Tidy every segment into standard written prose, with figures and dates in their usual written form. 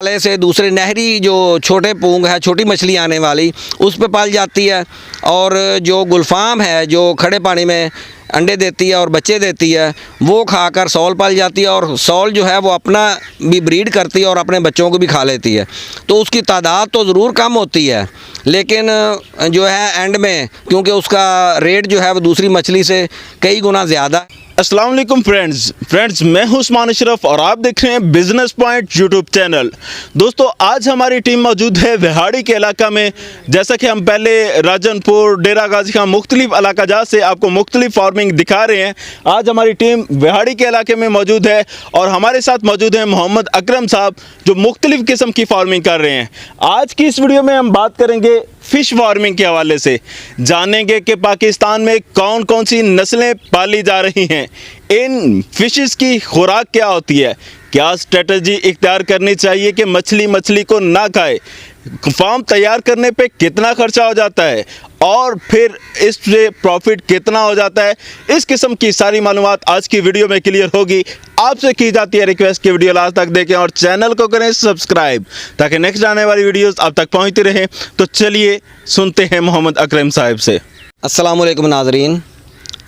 वाले से दूसरे नहरी जो छोटे पूंग है, छोटी मछली आने वाली, उस पे पाल जाती है। और जो गुलफाम है जो खड़े पानी में अंडे देती है और बच्चे देती है, वो खाकर सौल पाल जाती है। और सौल जो है वो अपना भी ब्रीड करती है और अपने बच्चों को भी खा लेती है। तो उसकी तादाद तो ज़रूर कम होती है, लेकिन जो है एंड में क्योंकि उसका रेट जो है वो दूसरी मछली से कई गुना ज़्यादा। अस्सलाम वालेकुम फ्रेंड्स, मैं हूं उस्मान अशरफ और आप देख रहे हैं बिजनेस पॉइंट यूट्यूब चैनल। दोस्तों, आज हमारी टीम मौजूद है विहाड़ी के इलाका में। जैसा कि हम पहले राजनपुर, डेरा गाजी खां, मुख्तलिफ इलाका जा से आपको मुख्तलिफ फार्मिंग दिखा रहे हैं। आज हमारी टीम विहाड़ी के इलाके में मौजूद है और हमारे साथ मौजूद हैं मोहम्मद अकरम साहब, जो मुख्तलिफ किस्म की फार्मिंग कर रहे हैं। आज की इस वीडियो में हम बात करेंगे फ़िश फार्मिंग के हवाले से, जानेंगे कि पाकिस्तान में कौन कौन सी नस्लें पाली जा रही हैं, इन फिशेस की खुराक क्या होती है, क्या स्ट्रेटजी इख्तियार करनी चाहिए कि मछली को ना खाए, फार्म तैयार करने पे कितना खर्चा हो जाता है और फिर इससे प्रॉफिट कितना हो जाता है। इस किस्म की सारी मालूमात आज की वीडियो में क्लियर होगी। आपसे की जाती है रिक्वेस्ट कि वीडियो लास्ट तक देखें और चैनल को करें सब्सक्राइब, ताकि नेक्स्ट आने वाली वीडियोस आप तक पहुंचती रहें। तो चलिए सुनते हैं मोहम्मद अकरम साहब से। अस्सलाम वालेकुम नाज़रीन,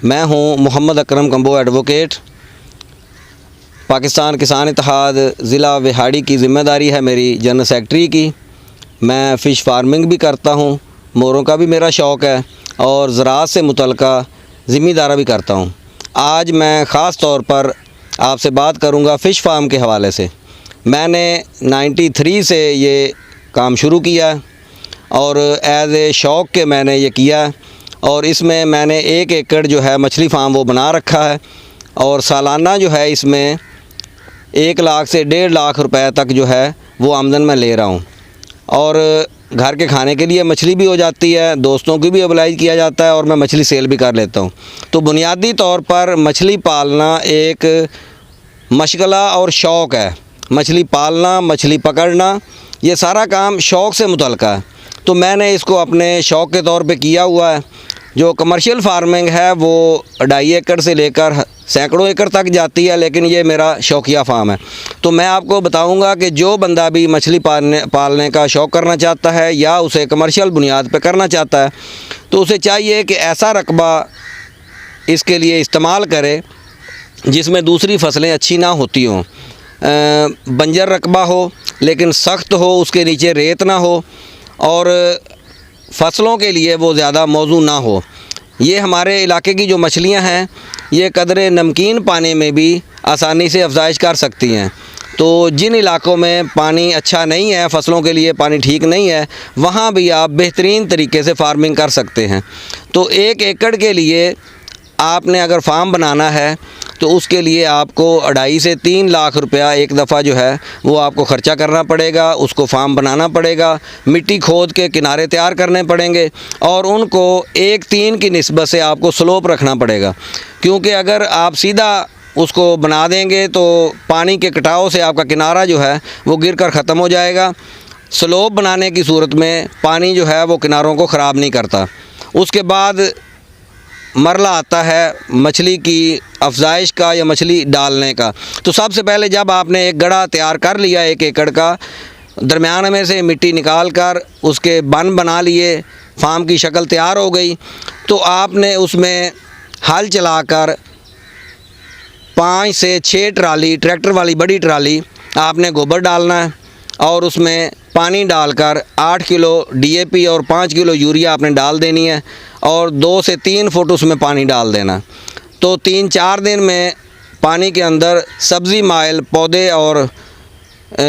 मैं हूं मोहम्मद अकरम कंबो एडवोकेट। पाकिस्तान किसान इत्तेहाद ज़िला विहाड़ी की ज़िम्मेदारी है मेरी, जनरल सेक्रेटरी की। मैं फ़िश फार्मिंग भी करता हूं, मोरों का भी मेरा शौक़ है और ज़राअत से मुतल्लिका ज़िम्मेदारा भी करता हूं। आज मैं ख़ास तौर पर आपसे बात करूंगा फ़िश फार्म के हवाले से। मैंने 93 से ये काम शुरू किया और एज़ ए शौक़ के मैंने ये किया और इसमें मैंने 1 एकड़ जो है मछली फार्म वो बना रखा है और सालाना जो है इसमें 1 लाख से 1.5 लाख रुपए तक जो है वो आमदन मैं ले रहा हूँ। और घर के खाने के लिए मछली भी हो जाती है, दोस्तों की भी अप्लाई किया जाता है और मैं मछली सेल भी कर लेता हूँ। तो बुनियादी तौर पर मछली पालना एक मशगला और शौक़ है। मछली पालना, मछली पकड़ना, ये सारा काम शौक़ से मुतल्लिका है। तो मैंने इसको अपने शौक़ के तौर पे किया हुआ है। जो कमर्शियल फार्मिंग है वो 2.5 एकड़ से लेकर सैकड़ों एकड़ तक जाती है, लेकिन ये मेरा शौकिया फार्म है। तो मैं आपको बताऊंगा कि जो बंदा भी मछली पालने का शौक़ करना चाहता है या उसे कमर्शियल बुनियाद पे करना चाहता है, तो उसे चाहिए कि ऐसा रकबा इसके लिए इस्तेमाल करे जिसमें दूसरी फसलें अच्छी ना होती हों। बंजर रकबा हो लेकिन सख्त हो, उसके नीचे रेत ना हो और फसलों के लिए वो ज़्यादा मौजू ना हो। ये हमारे इलाके की जो मछलियां हैं ये कदरे नमकीन पानी में भी आसानी से अफजाइश कर सकती हैं। तो जिन इलाकों में पानी अच्छा नहीं है, फसलों के लिए पानी ठीक नहीं है, वहाँ भी आप बेहतरीन तरीके से फार्मिंग कर सकते हैं। तो 1 एकड़ के लिए आपने अगर फार्म बनाना है तो उसके लिए आपको 2.5 से 3 लाख रुपया एक दफ़ा जो है वो आपको ख़र्चा करना पड़ेगा। उसको फार्म बनाना पड़ेगा, मिट्टी खोद के किनारे तैयार करने पड़ेंगे और उनको 1:3 की निस्बत से आपको स्लोप रखना पड़ेगा, क्योंकि अगर आप सीधा उसको बना देंगे तो पानी के कटाव से आपका किनारा जो है वो गिर कर ख़त्म हो जाएगा। स्लोप बनाने की सूरत में पानी जो है वो किनारों को ख़राब नहीं करता। उसके बाद मरला आता है मछली की अफजाइश का या मछली डालने का। तो सबसे पहले जब आपने एक गड़ा तैयार कर लिया 1 एकड़ का, दरमियान में से मिट्टी निकाल कर उसके बन बना लिए, फार्म की शक्ल तैयार हो गई, तो आपने उसमें हल चलाकर 5 से 6 ट्राली, ट्रैक्टर वाली बड़ी ट्राली, आपने गोबर डालना है और उसमें पानी डालकर 8 किलो DAP और 5 किलो यूरिया आपने डाल देनी है और 2 से 3 फुट उसमें पानी डाल देना। तो 3-4 दिन में पानी के अंदर सब्ज़ी माइल पौधे और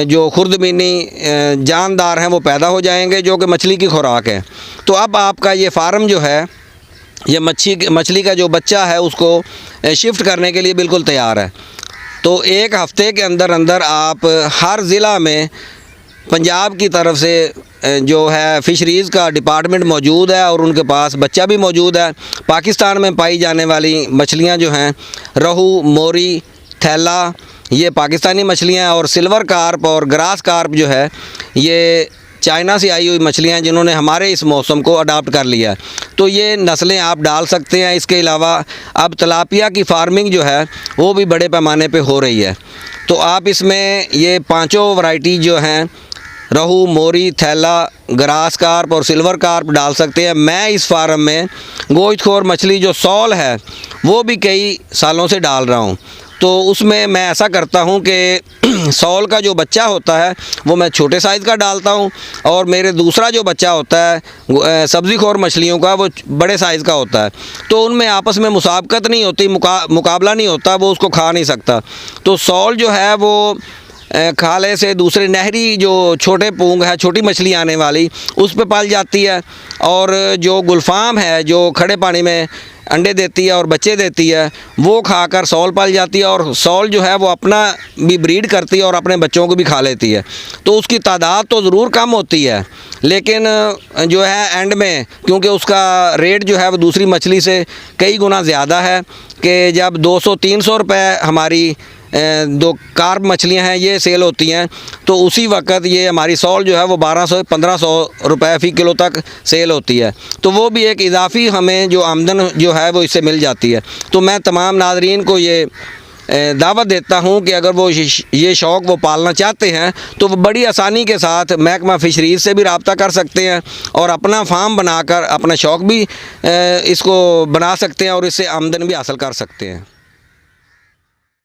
जो खुर्दबीनी जानदार हैं वो पैदा हो जाएंगे, जो कि मछली की खुराक है। तो अब आपका ये फार्म जो है, ये मछली का जो बच्चा है उसको शिफ्ट करने के लिए बिल्कुल तैयार है। तो 1 हफ़्ते के अंदर अंदर आप हर ज़िला में पंजाब की तरफ से जो है फ़िशरीज़ का डिपार्टमेंट मौजूद है और उनके पास बच्चा भी मौजूद है। पाकिस्तान में पाई जाने वाली मछलियां जो हैं, रहू, मोरी, थैला, ये पाकिस्तानी मछलियां, और सिल्वर कार्प और ग्रास कार्प जो है ये चाइना से आई हुई मछलियाँ हैं जिन्होंने हमारे इस मौसम को अडाप्ट कर लिया है। तो ये नस्लें आप डाल सकते हैं। इसके अलावा अब तिलापिया की फार्मिंग जो है वो भी बड़े पैमाने पे हो रही है। तो आप इसमें ये पांचों वैरायटी जो हैं, रहू, मोरी, थैला, ग्रास कार्प और सिल्वर कार्प डाल सकते हैं। मैं इस फार्म में गोश्तखोर मछली जो सॉल है वो भी कई सालों से डाल रहा हूँ। तो उसमें मैं ऐसा करता हूँ कि सॉल का जो बच्चा होता है वो मैं छोटे साइज़ का डालता हूँ, और मेरे दूसरा जो बच्चा होता है सब्ज़ीखोर मछलियों का वो बड़े साइज़ का होता है। तो उनमें आपस में मुसाबकत नहीं होती, मुकाबला नहीं होता, वो उसको खा नहीं सकता। तो सॉल जो है वो खाले से दूसरे नहरी जो छोटे पूंग है, छोटी मछली आने वाली, उस पे पल जाती है। और जो गुलफाम है जो खड़े पानी में अंडे देती है और बच्चे देती है, वो खाकर सॉल पल जाती है, और सॉल जो है वो अपना भी ब्रीड करती है और अपने बच्चों को भी खा लेती है। तो उसकी तादाद तो ज़रूर कम होती है, लेकिन जो है एंड में क्योंकि उसका रेट जो है वो दूसरी मछली से कई गुना ज़्यादा है, कि जब 200-300 रुपये हमारी दो कार्प मछलियां हैं ये सेल होती हैं, तो उसी वक्त ये हमारी सॉल जो है वो 1200-1500 रुपये फ़ी किलो तक सेल होती है। तो वो भी एक इजाफ़ी हमें जो आमदन जो है वो इससे मिल जाती है। तो मैं तमाम नाज़रीन को ये दावत देता हूँ कि अगर वो ये शौक़ वो पालना चाहते हैं तो वो बड़ी आसानी के साथ महकमा फ़िशरीज़ से भी रब्ता कर सकते हैं और अपना फार्म बनाकर अपना शौक़ भी इसको बना सकते हैं और इससे आमदन भी हासिल कर सकते हैं।